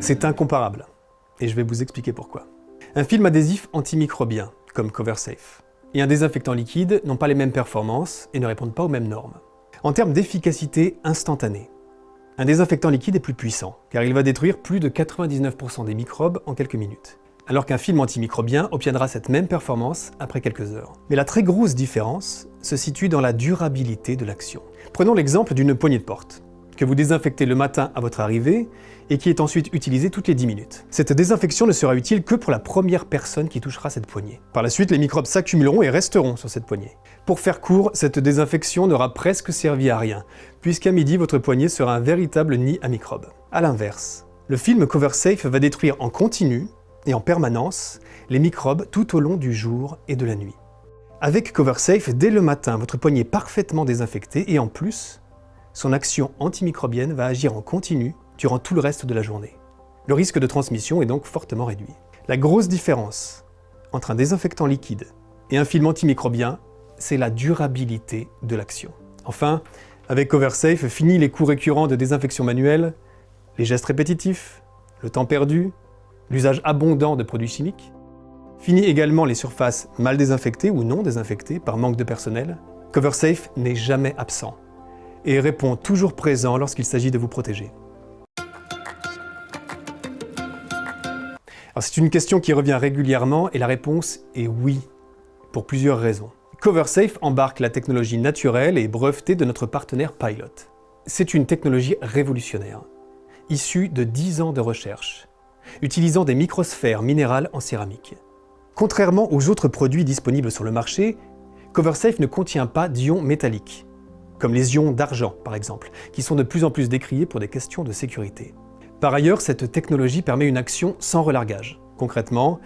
C'est incomparable, et je vais vous expliquer pourquoi. Un film adhésif antimicrobien, comme CoverSafe, et un désinfectant liquide n'ont pas les mêmes performances et ne répondent pas aux mêmes normes. En termes d'efficacité instantanée, un désinfectant liquide est plus puissant, car il va détruire plus de 99% des microbes en quelques minutes, alors qu'un film antimicrobien obtiendra cette même performance après quelques heures. Mais la très grosse différence se situe dans la durabilité de l'action. Prenons l'exemple d'une poignée de porte, que vous désinfectez le matin à votre arrivée et qui est ensuite utilisée toutes les 10 minutes. Cette désinfection ne sera utile que pour la première personne qui touchera cette poignée. Par la suite, les microbes s'accumuleront et resteront sur cette poignée. Pour faire court, cette désinfection n'aura presque servi à rien, puisqu'à midi, votre poignée sera un véritable nid à microbes. A l'inverse, le film CoverSafe va détruire en continu et en permanence les microbes tout au long du jour et de la nuit. Avec CoverSafe, dès le matin, votre poignée est parfaitement désinfectée et en plus, son action antimicrobienne va agir en continu durant tout le reste de la journée. Le risque de transmission est donc fortement réduit. La grosse différence entre un désinfectant liquide et un film antimicrobien, c'est la durabilité de l'action. Enfin, avec CoverSafe, fini les coûts récurrents de désinfection manuelle, les gestes répétitifs, le temps perdu, l'usage abondant de produits chimiques. Fini également les surfaces mal désinfectées ou non désinfectées par manque de personnel. CoverSafe n'est jamais absent et répond toujours présent lorsqu'il s'agit de vous protéger. C'est une question qui revient régulièrement et la réponse est oui, pour plusieurs raisons. CoverSafe embarque la technologie naturelle et brevetée de notre partenaire Pilot. C'est une technologie révolutionnaire, issue de 10 ans de recherche, utilisant des microsphères minérales en céramique. Contrairement aux autres produits disponibles sur le marché, CoverSafe ne contient pas d'ions métalliques, comme les ions d'argent par exemple, qui sont de plus en plus décriés pour des questions de sécurité. Par ailleurs, cette technologie permet une action sans relargage. Concrètement,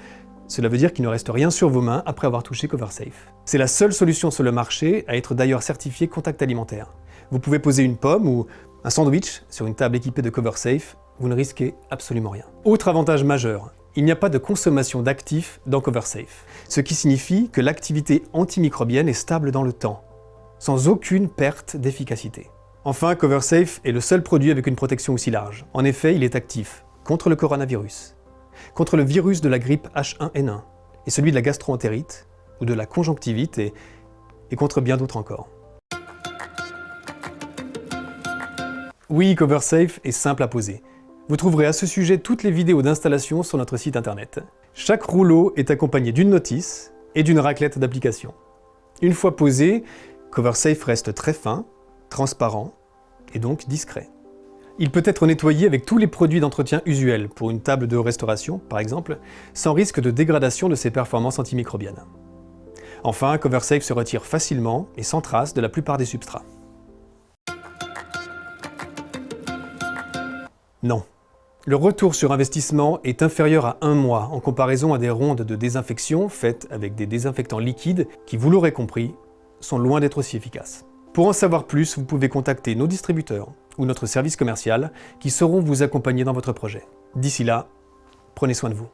cela veut dire qu'il ne reste rien sur vos mains après avoir touché CoverSafe. C'est la seule solution sur le marché à être d'ailleurs certifiée contact alimentaire. Vous pouvez poser une pomme ou un sandwich sur une table équipée de CoverSafe, vous ne risquez absolument rien. Autre avantage majeur, il n'y a pas de consommation d'actifs dans CoverSafe, ce qui signifie que l'activité antimicrobienne est stable dans le temps, sans aucune perte d'efficacité. Enfin, CoverSafe est le seul produit avec une protection aussi large. En effet, il est actif contre le coronavirus, contre le virus de la grippe H1N1 et celui de la gastro-entérite ou de la conjonctivite et contre bien d'autres encore. Oui, CoverSafe est simple à poser. Vous trouverez à ce sujet toutes les vidéos d'installation sur notre site internet. Chaque rouleau est accompagné d'une notice et d'une raclette d'application. Une fois posé, CoverSafe reste très fin, transparent et donc discret. Il peut être nettoyé avec tous les produits d'entretien usuels, pour une table de restauration par exemple, sans risque de dégradation de ses performances antimicrobiennes. Enfin, CoverSafe se retire facilement et sans trace de la plupart des substrats. Non. Le retour sur investissement est inférieur à 1 mois en comparaison à des rondes de désinfection faites avec des désinfectants liquides qui, vous l'aurez compris, sont loin d'être aussi efficaces. Pour en savoir plus, vous pouvez contacter nos distributeurs ou notre service commercial qui sauront vous accompagner dans votre projet. D'ici là, prenez soin de vous.